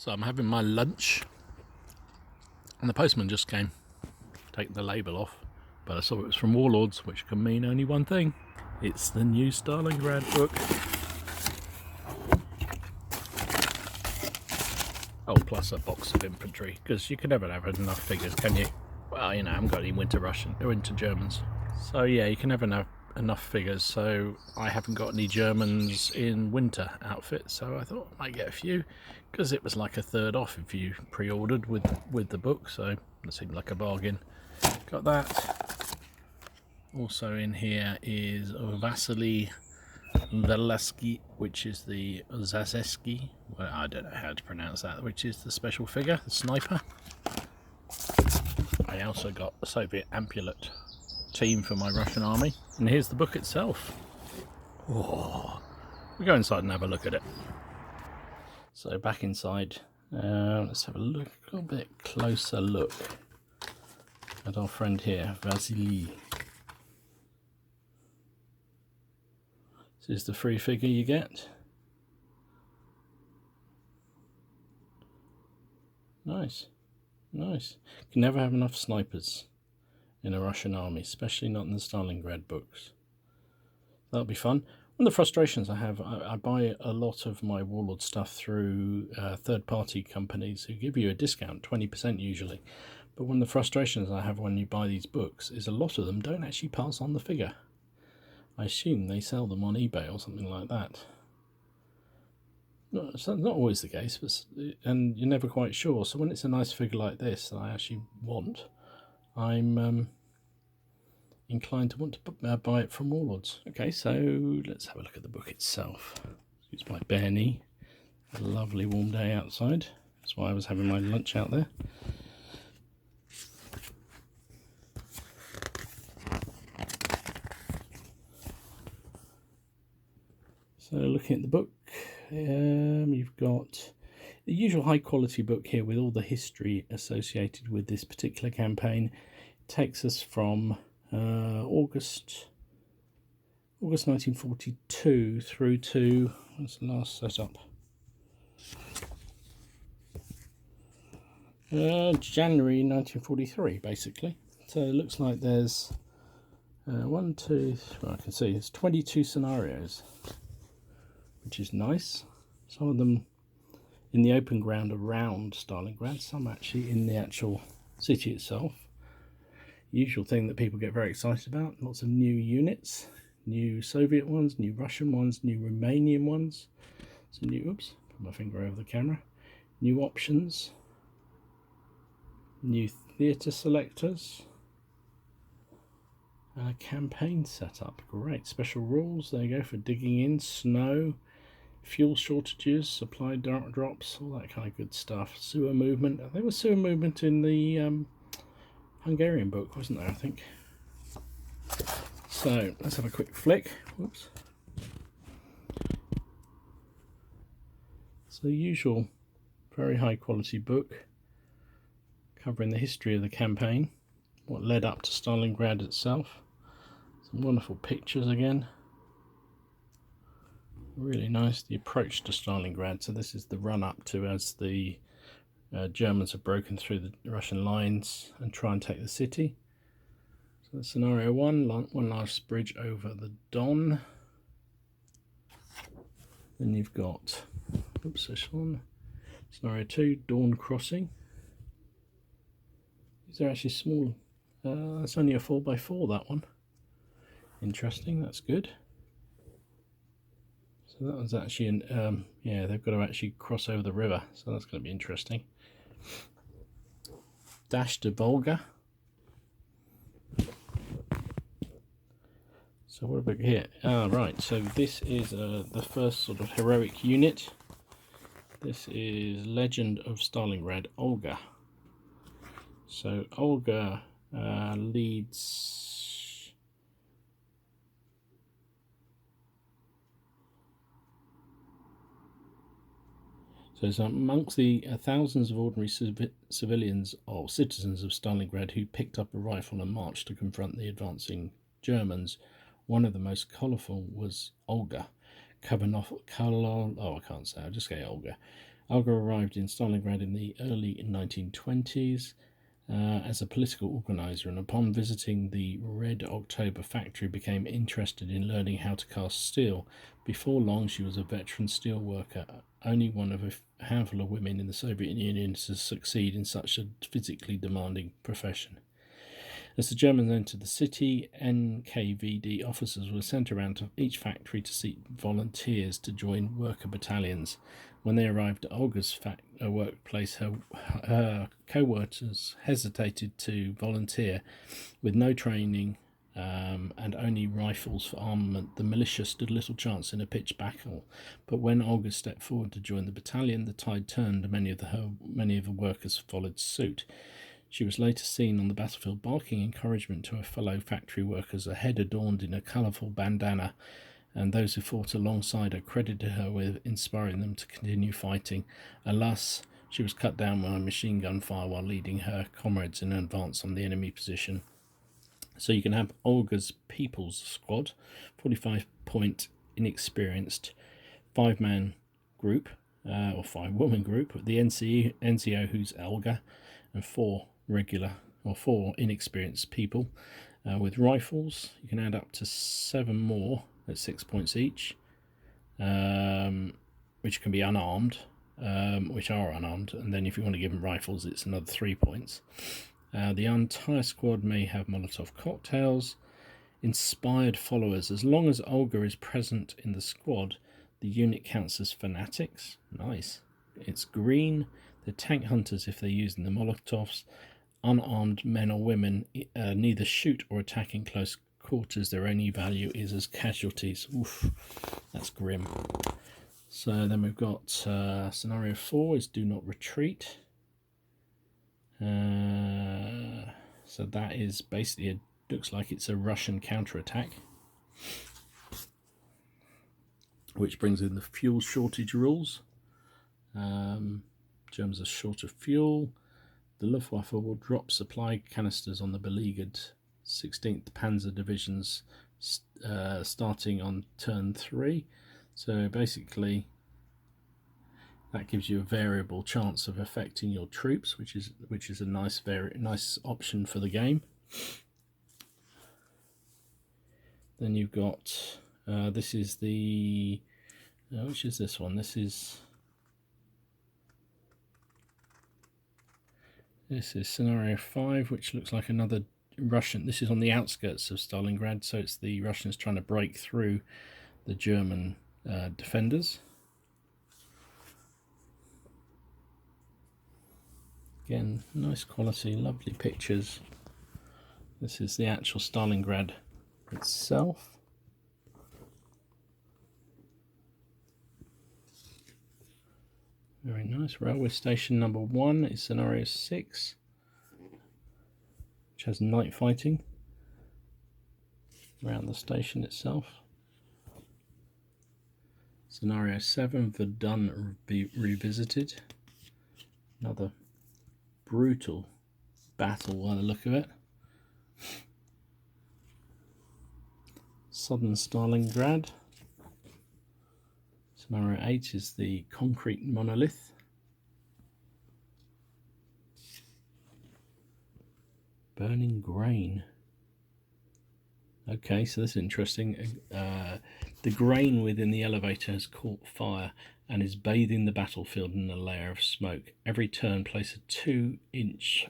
So I'm having my lunch and the postman just came to take the label off, but I saw it was from Warlords, which can mean only one thing. It's the new Stalingrad book. Oh, plus a box of infantry, because you can never have enough figures, can you? Well, you know, I haven't got any winter Germans. So yeah, you can never have enough figures, so I haven't got any Germans in winter outfits, so I thought I might get a few, because it was like a third off if you pre-ordered with the book, so it seemed like a bargain. Got that. Also in here is Vasily Veleski, which is the Zazeski, well, I don't know how to pronounce that, which is the special figure, the sniper. I also got the Soviet ampulette team for my Russian army, and here's the book itself. Oh, we'll go inside and have a look at it. So back inside, let's have a little bit closer look at our friend here, Vasily. This is the free figure you get. Nice, nice. You can never have enough snipers in a Russian army, especially not in the Stalingrad books. That'll be fun. One of the frustrations I have, I buy a lot of my Warlord stuff through third-party companies who give you a discount, 20% usually. But one of the frustrations I have when you buy these books is a lot of them don't actually pass on the figure. I assume they sell them on eBay or something like that. No, it's not always the case, but, and you're never quite sure. So when it's a nice figure like this that I actually want, I'm inclined to want to buy it from Warlords. Okay, so let's have a look at the book itself. It's by bare knee. A lovely warm day outside. That's why I was having my lunch out there. So looking at the book, you've got the usual high quality book here with all the history associated with this particular campaign. It takes us from August 1942 through to, what's the last setup? January 1943, basically. So it looks like there's well, I can see there's 22 scenarios, which is nice. Some of them in the open ground around Stalingrad, some actually in the actual city itself. Usual thing that people get very excited about. Lots of new units, new Soviet ones, new Russian ones, new Romanian ones. So new, oops, put my finger over the camera. New options, new theatre selectors, and a campaign setup. Great. Special rules, there you go, for digging in, snow, fuel shortages, supply drops, all that kind of good stuff. Sewer movement. There was sewer movement in the Hungarian book, wasn't there, I think? So let's have a quick flick. Whoops. So the usual very high quality book covering the history of the campaign, what led up to Stalingrad itself. Some wonderful pictures again. Really nice, the approach to Stalingrad. So this is the run up to as the Germans have broken through the Russian lines and try and take the city. So that's scenario one last bridge over the Don. Then you've got, oops, this one. Scenario 2, Dawn Crossing. These are actually small. That's only a 4x4, that one. Interesting, that's good. So that was actually an, yeah, they've got to actually cross over the river, so that's going to be interesting. Dash to Volga. So what about here? Right, so this is the first sort of heroic unit. This is Legend of Stalingrad, Olga. So Olga leads... So it's amongst the thousands of ordinary civilians or citizens of Stalingrad who picked up a rifle and marched to confront the advancing Germans. One of the most colourful was Olga Kabanov. Oh, I can't say. I'll just say Olga. Olga arrived in Stalingrad in the early 1920s as a political organizer, and upon visiting the Red October factory became interested in learning how to cast steel. Before long she was a veteran steel worker, only one of a handful of women in the Soviet Union to succeed in such a physically demanding profession. As the Germans entered the city, NKVD officers were sent around to each factory to seek volunteers to join worker battalions. When they arrived at Olga's workplace, her co-workers hesitated to volunteer. With no training and only rifles for armament, the militia stood little chance in a pitched battle. But when Olga stepped forward to join the battalion, the tide turned, and many of the workers followed suit. She was later seen on the battlefield barking encouragement to her fellow factory workers, her head adorned in a colourful bandana, and those who fought alongside her credited her with inspiring them to continue fighting. Alas, she was cut down by machine gun fire while leading her comrades in an advance on the enemy position. So you can have Olga's People's Squad, 45-point inexperienced 5-man group, or 5-woman group, the NCO who's Olga, and 4 inexperienced people with rifles. You can add up to 7 more at 6 points each, which can be unarmed, which are unarmed, and then if you want to give them rifles, it's another 3 points. The entire squad may have Molotov cocktails. Inspired followers. As long as Olga is present in the squad, the unit counts as fanatics. Nice. It's green. They're tank hunters if they're using the Molotovs. Unarmed men or women neither shoot or attack in close quarters. Their only value is as casualties. Oof, that's grim. So then we've got scenario 4 is do not retreat. So that is basically looks like it's a Russian counterattack, which brings in the fuel shortage rules. Germans are short of fuel. The Luftwaffe will drop supply canisters on the beleaguered 16th Panzer Divisions starting on turn 3. So basically that gives you a variable chance of affecting your troops, which is a nice option for the game. Then you've got this is the which is this one? This is scenario 5, which looks like another Russian. This is on the outskirts of Stalingrad, so it's the Russians trying to break through the German defenders. Again, nice quality, lovely pictures. This is the actual Stalingrad itself. Very nice. Railway station number 1 is scenario 6, which has night fighting around the station itself. Scenario 7, Verdun revisited. Another brutal battle by the look of it. Southern Stalingrad. Scenario 8 is the concrete monolith. Burning grain. Okay, so this is interesting. The grain within the elevator has caught fire and is bathing the battlefield in a layer of smoke. Every turn, place a 2-inch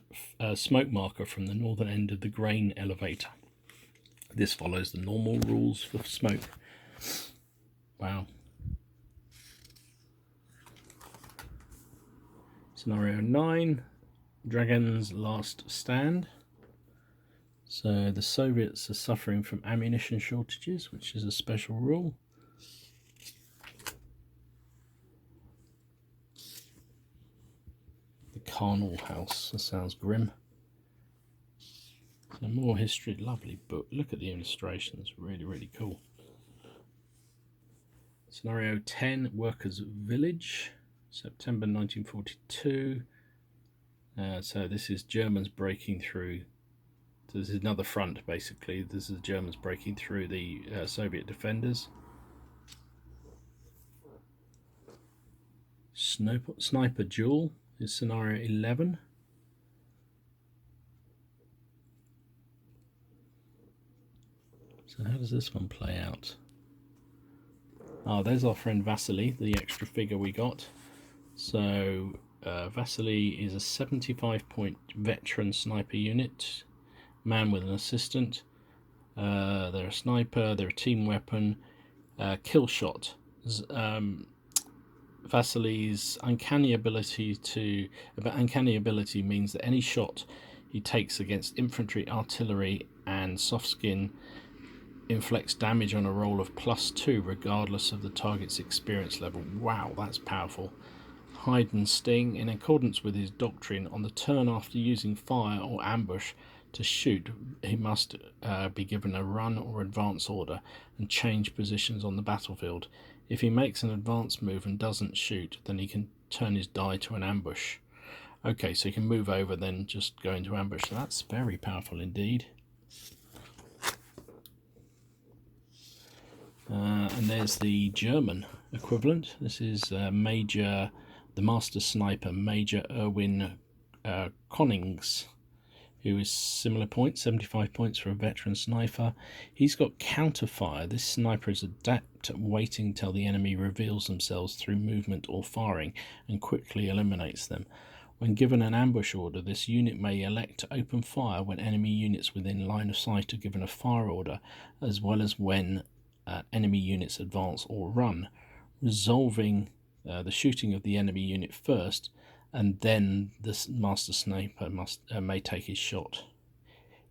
smoke marker from the northern end of the grain elevator. This follows the normal rules for smoke. Wow. Scenario 9, Dragon's Last Stand. So the Soviets are suffering from ammunition shortages, which is a special rule. The Carnal House, that sounds grim. So more history, lovely book. Look at the illustrations, really, really cool. Scenario 10, Workers' Village. September 1942. So this is Germans breaking through. So this is another front, basically. This is Germans breaking through the Soviet defenders. Sniper duel is scenario 11. So how does this one play out? Oh, there's our friend Vasily, the extra figure we got. So Vasily is a 75-point veteran sniper unit, man with an assistant. They're a sniper, they're a team weapon, kill shot. Vasily's uncanny ability means that any shot he takes against infantry, artillery, and soft skin inflicts damage on a roll of +2 regardless of the target's experience level. Wow, that's powerful. Hide and sting. In accordance with his doctrine, on the turn after using fire or ambush to shoot, he must be given a run or advance order and change positions on the battlefield. If he makes an advance move and doesn't shoot, then he can turn his die to an ambush. Okay, so he can move over, then just go into ambush. So that's very powerful indeed. And there's the German equivalent. This is the Master Sniper, Major Erwin Konings, who is similar points, 75 points for a veteran sniper. He's got counterfire. This sniper is adept at waiting till the enemy reveals themselves through movement or firing and quickly eliminates them. When given an ambush order, this unit may elect to open fire when enemy units within line of sight are given a fire order, as well as when enemy units advance or run, resolving the shooting of the enemy unit first, and then the Master Sniper may take his shot.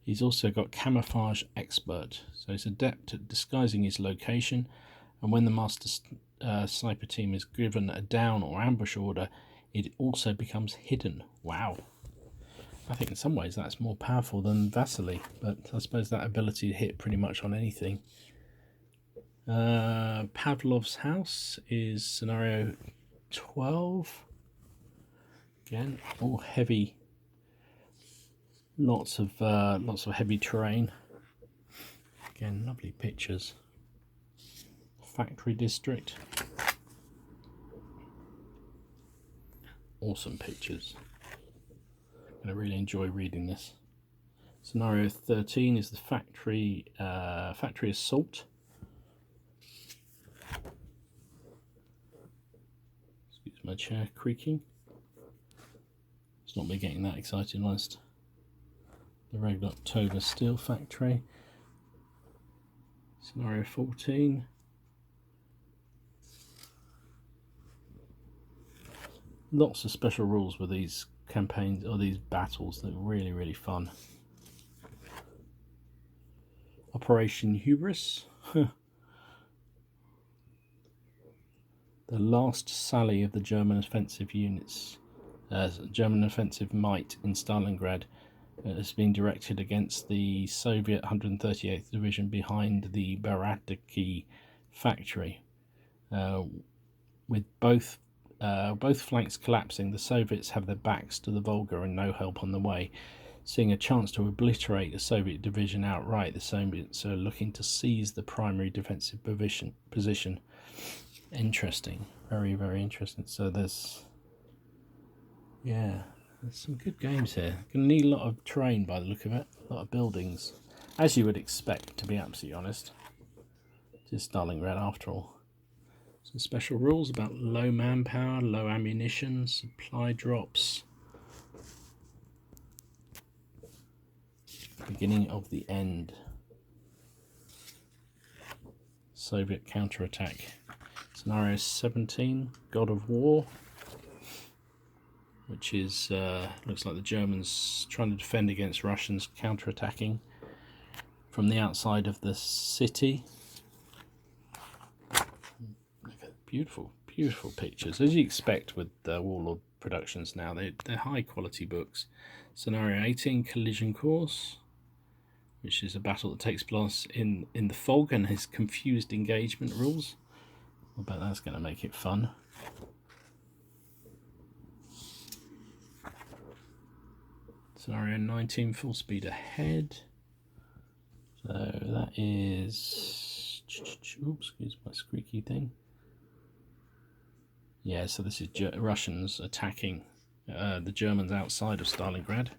He's also got Camouflage Expert, so he's adept at disguising his location, and when the Master Sniper team is given a down or ambush order, it also becomes hidden. Wow. I think in some ways that's more powerful than Vasily, but I suppose that ability to hit pretty much on anything. Pavlov's House is scenario 12. Again, all heavy, lots of heavy terrain. Again, lovely pictures. Factory district, awesome pictures. I really enjoy reading this. Scenario 13 is the factory assault. Excuse my chair creaking. It's not me getting that excited whilst the regular October Steel Factory. Scenario 14. Lots of special rules with these campaigns or these battles that are really, really fun. Operation Hubris. The last sally of the German offensive units. German offensive might in Stalingrad has been directed against the Soviet 138th Division behind the Baradiki factory. With both flanks collapsing, the Soviets have their backs to the Volga and no help on the way. Seeing a chance to obliterate the Soviet division outright, the Soviets are looking to seize the primary defensive position. Interesting, very, very interesting. So there's some good games here. Gonna need a lot of terrain by the look of it, a lot of buildings, as you would expect, to be absolutely honest. It's Stalingrad after all. Some special rules about low manpower, low ammunition, supply drops. Beginning of the end. Soviet counterattack. Scenario 17, God of War, which is looks like the Germans trying to defend against Russians counterattacking from the outside of the city. Look at beautiful, beautiful pictures, as you expect with Warlord productions now. They're high quality books. Scenario 18, Collision Course, which is a battle that takes place in the fog and has confused engagement rules. I bet that's going to make it fun. Scenario 19, Full Speed Ahead. So that is... Oops, excuse my squeaky thing. Yeah, so this is Russians attacking the Germans outside of Stalingrad.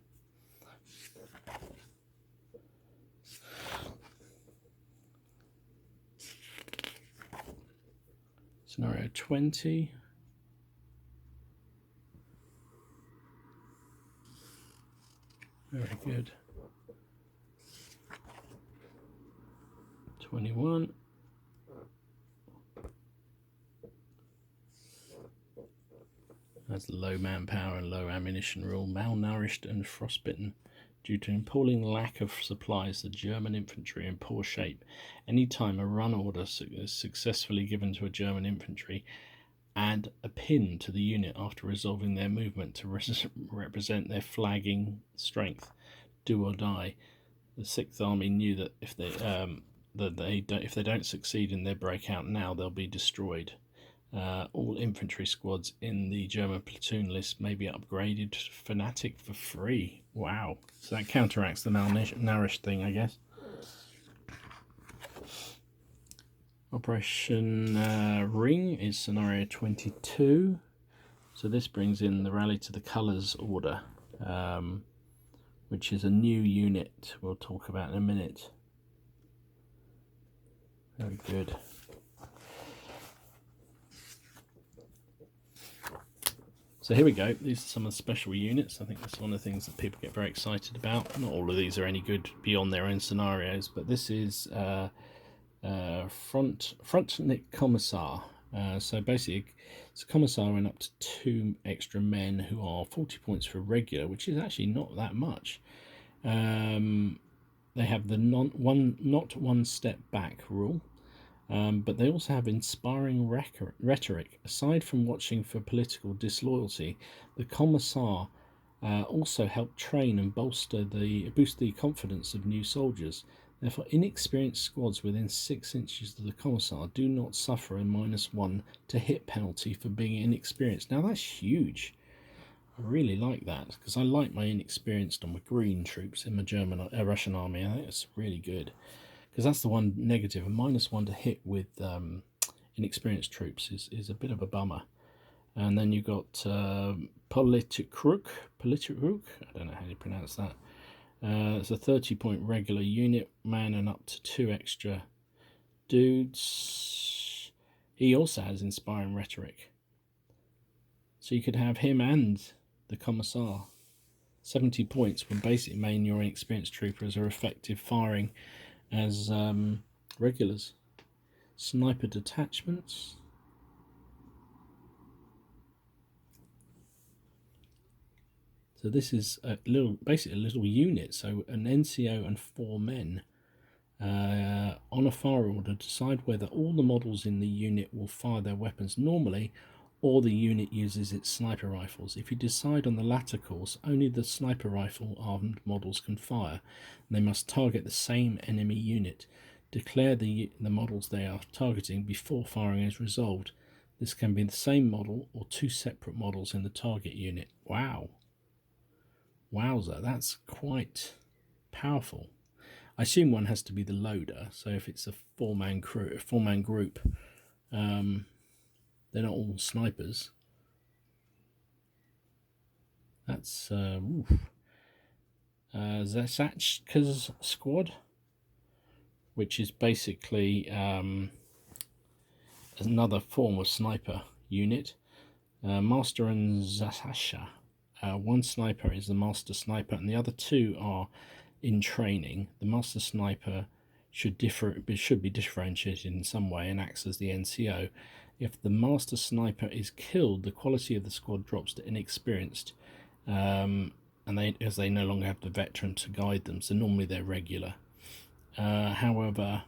Scenario 20. Very good. 21. That's low manpower and low ammunition rule. Malnourished and frostbitten. Due to an appalling lack of supplies, the German infantry are in poor shape. Any time a run order is successfully given to a German infantry, add a pin to the unit after resolving their movement to represent their flagging strength. Do or die. The Sixth Army knew that if they don't succeed in their breakout now, they'll be destroyed. All infantry squads in the German platoon list may be upgraded to Fanatic for free. Wow. So that counteracts the malnourished thing, I guess. Operation Ring is scenario 22. So this brings in the Rally to the Colours order, which is a new unit we'll talk about in a minute. Very good. So here we go. These are some of the special units. I think that's one of the things that people get very excited about. Not all of these are any good beyond their own scenarios, but this is Frontnik Commissar. So basically, it's a Commissar and up to 2 extra men who are 40 points for regular, which is actually not that much. They have the not one step back rule. But they also have inspiring rhetoric. Aside from watching for political disloyalty, the Commissar also help train and boost the confidence of new soldiers. Therefore, inexperienced squads within 6 inches of the Commissar do not suffer a -1 to hit penalty for being inexperienced. Now that's huge. I really like that, because I like my inexperienced and my green troops in my Russian army. I think it's really good. Because that's the one negative. A -1 to hit with inexperienced troops is a bit of a bummer. And then you've got Politikruk. I don't know how you pronounce that. It's a 30-point regular unit, man, and up to 2 extra dudes. He also has inspiring rhetoric. So you could have him and the Commissar. 70 points when basically main your inexperienced troopers are effective firing as regulars. Sniper detachments. So this is basically a little unit. So an NCO and 4 men on a fire order decide whether all the models in the unit will fire their weapons normally, or the unit uses its sniper rifles. If you decide on the latter course, only the sniper rifle armed models can fire, and they must target the same enemy unit. Declare the models they are targeting before firing is resolved. This can be the same model or 2 separate models in the target unit. Wow. Wowza, that's quite powerful. I assume one has to be the loader, so if it's a 4-man crew, a 4-man group, they're not all snipers. That's Zasachka's squad, which is basically another form of sniper unit. Master and Zasasha. One sniper is the master sniper, and the other 2 are in training. The master sniper should be differentiated in some way and acts as the NCO. If the master sniper is killed, the quality of the squad drops to inexperienced, as they no longer have the veteran to guide them. So normally they're regular. However,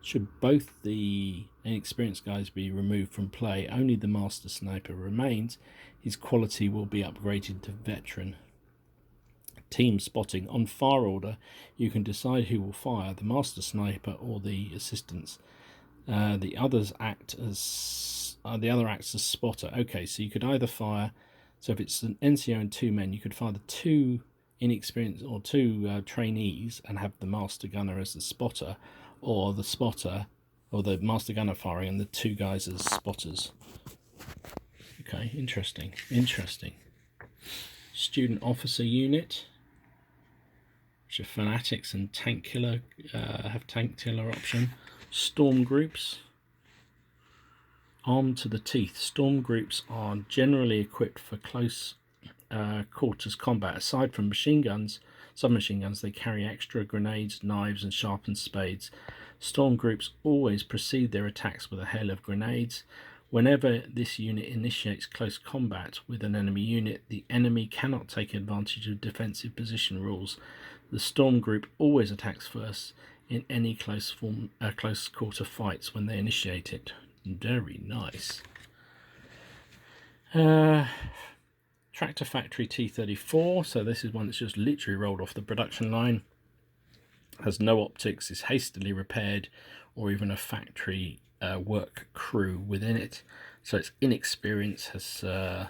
should both the inexperienced guys be removed from play, only the master sniper remains. His quality will be upgraded to veteran. Team spotting. On fire order, you can decide who will fire, the master sniper or the assistants. The other acts as spotter. Okay, so you could either fire. So if it's an NCO and 2 men, you could fire the 2 inexperienced or 2 trainees and have the master gunner as the spotter, or the spotter or the master gunner firing and the 2 guys as spotters. Okay, interesting, interesting. Student officer unit, which are fanatics and tank killer, have tank killer option. Storm groups, armed to the teeth. Storm groups are generally equipped for close quarters combat. Aside from machine guns, submachine guns, they carry extra grenades, knives, and sharpened spades. Storm groups always precede their attacks with a hail of grenades. Whenever this unit initiates close combat with an enemy unit, the enemy cannot take advantage of defensive position rules. The Storm group always attacks first in any close quarter fights when they initiate it. Very nice. Tractor Factory T-34. So this is one that's just literally rolled off the production line. Has no optics, is hastily repaired, or even a factory work crew within it. So its inexperience has so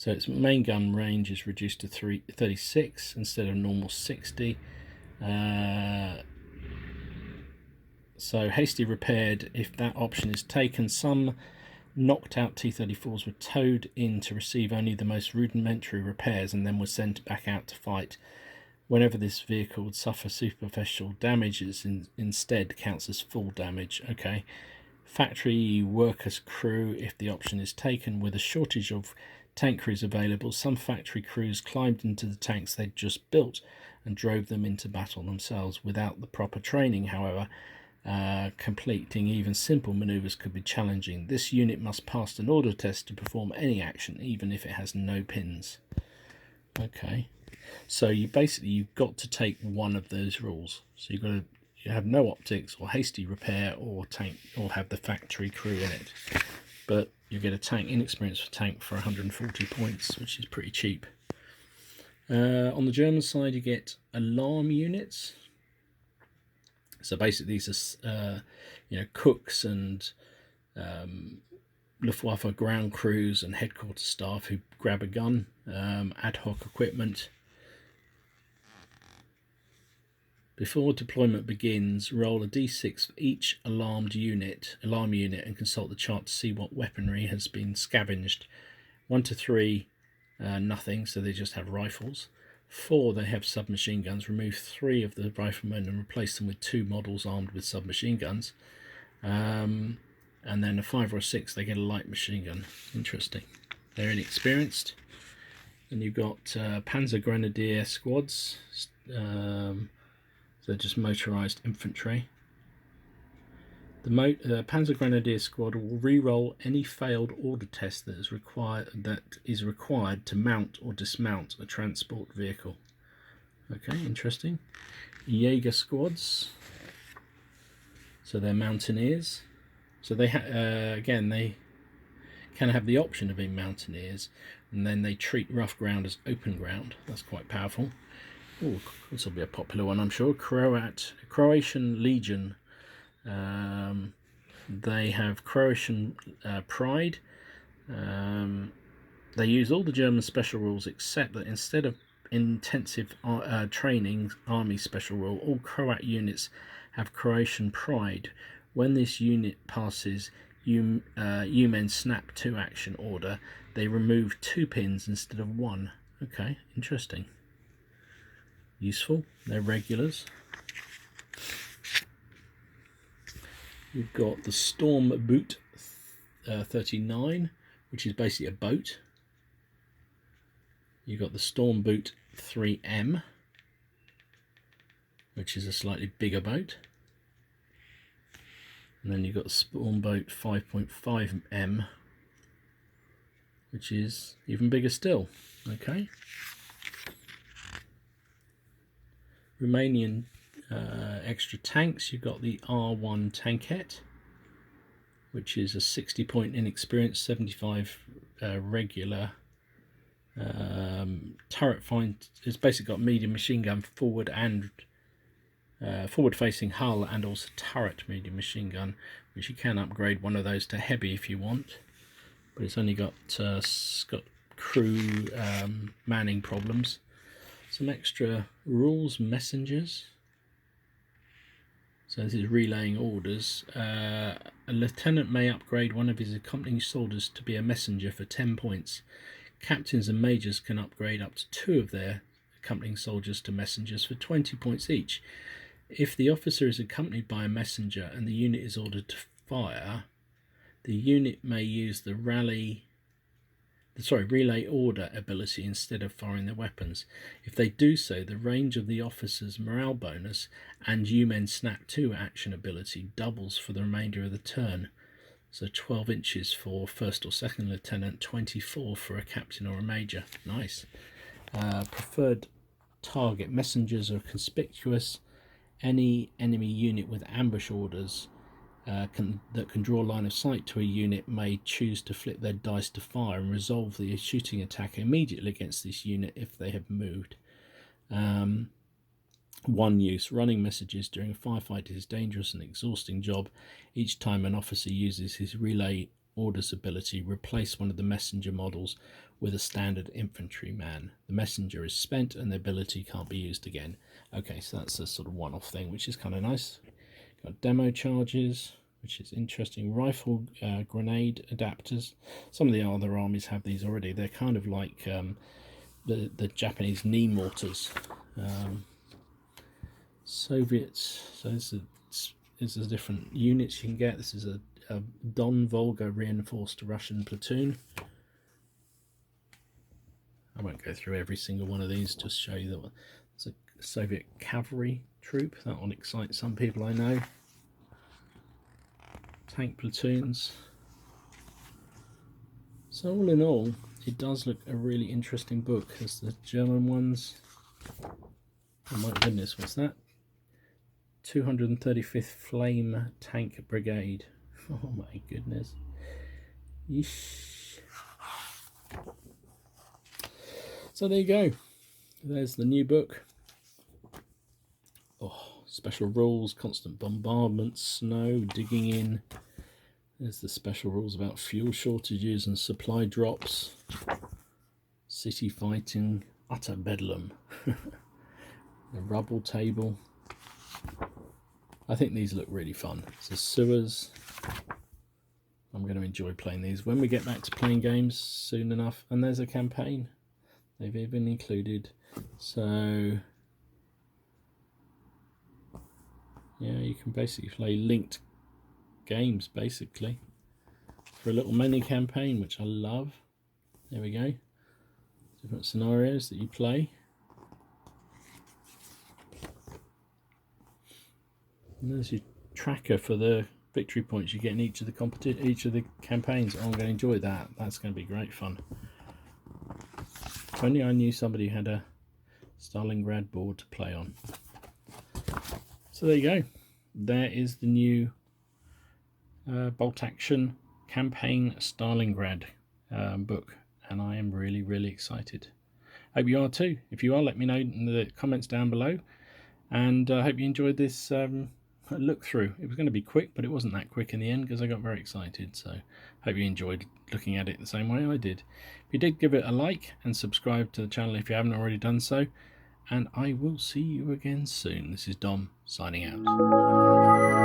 its main gun range is reduced to 36 instead of normal 60. So hasty repaired, if that option is taken. Some knocked out T-34s were towed in to receive only the most rudimentary repairs and then were sent back out to fight. Whenever this vehicle would suffer superficial damage, it instead counts as full damage. Okay. Factory workers crew, if the option is taken. With a shortage of tank crews available, some factory crews climbed into the tanks they'd just built and drove them into battle themselves. Without the proper training, however, completing even simple maneuvers could be challenging. This unit must pass an order test to perform any action, even if it has no pins. Okay, so you've got to take one of those rules. So you have no optics, or hasty repair, or tank, or have the factory crew in it. But you get a tank, inexperienced tank, for 140 points, which is pretty cheap. On the German side, you get alarm units. So basically, these are cooks and Luftwaffe ground crews and headquarters staff who grab a gun, ad hoc equipment. Before deployment begins, roll a d6 for each alarm unit, and consult the chart to see what weaponry has been scavenged. 1 to 3, nothing, so they just have rifles. 4, they have submachine guns. Remove 3 of the riflemen and replace them with 2 models armed with submachine guns. And then a 5 or a 6, they get a light machine gun. Interesting. They're inexperienced. And you've got Panzer Grenadier squads. So just motorised infantry. The Panzer Grenadier squad will re-roll any failed order test that is required to mount or dismount a transport vehicle. Okay, interesting. Jaeger squads. So they're mountaineers. So they again, they can have the option of being mountaineers, and then they treat rough ground as open ground. That's quite powerful. Oh, this will be a popular one, I'm sure. Croatian Legion. They have Croatian pride. They use all the German special rules, except that instead of intensive training army special rule, all Croat units have Croatian pride. When this unit passes men snap 2 action order, they remove 2 pins instead of 1. Okay, interesting. Useful. They're regulars. You've got the Storm Boot 39, which is basically a boat. You've got the Storm Boot 3M, which is a slightly bigger boat. And then you've got the Storm Boat 5.5M, which is even bigger still. Okay. Romanian extra tanks, you've got the R1 Tankette, which is a 60-point inexperienced, 75 regular turret it's basically got medium machine gun forward and forward facing hull, and also turret medium machine gun, which you can upgrade one of those to heavy if you want, but it's only got crew manning problems. Some extra rules messengers. So this is relaying orders. A lieutenant may upgrade one of his accompanying soldiers to be a messenger for 10 points. Captains and majors can upgrade up to 2 of their accompanying soldiers to messengers for 20 points each. If the officer is accompanied by a messenger and the unit is ordered to fire, the unit may use the relay order ability instead of firing their weapons. If they do so, the range of the officer's morale bonus and you men snap 2 action ability doubles for the remainder of the turn. So 12 inches for first or second lieutenant, 24 for a captain or a major. Nice. Preferred target. Messengers are conspicuous. Any enemy unit with ambush orders that can draw line of sight to a unit may choose to flip their dice to fire and resolve the shooting attack immediately against this unit if they have moved. One use. Running messages during a firefight is a dangerous and exhausting job. Each time an officer uses his relay orders ability, replace one of the messenger models with a standard infantry man. The messenger is spent and the ability can't be used again. Okay, so that's a sort of one-off thing, which is kind of nice. Got demo charges, which is interesting. Rifle grenade adapters. Some of the other armies have these already. They're kind of like the Japanese knee mortars. Soviets. So this is different units you can get. This is a Don Volga reinforced Russian platoon. I won't go through every single one of these, just show you that it's a Soviet cavalry troop. That one excites some people I know. Tank platoons. So all in all, it does look a really interesting book. There's the German ones. Oh my goodness, what's that? 235th Flame Tank Brigade. Oh my goodness. Yeesh. So there you go. There's the new book. Oh, special rules, constant bombardment, snow, digging in. There's the special rules about fuel shortages and supply drops. City fighting, utter bedlam. The rubble table. I think these look really fun. So sewers. I'm going to enjoy playing these when we get back to playing games soon enough. And there's a campaign. They've even included. So yeah, you can basically play linked games basically for a little mini campaign, which I love. There we go. Different scenarios that you play. And there's your tracker for the victory points you get in each of the campaigns. Oh, I'm going to enjoy that. That's going to be great fun. If only I knew somebody who had a Stalingrad board to play on. So there you go. There is the new Bolt Action Campaign Stalingrad book, and I am really, really excited. Hope you are too. If you are, let me know in the comments down below. And I hope you enjoyed this look through. It was going to be quick, but it wasn't that quick in the end because I got very excited. So hope you enjoyed looking at it the same way I did. If you did, give it a like and subscribe to the channel if you haven't already done so. And I will see you again soon. This is Dom signing out.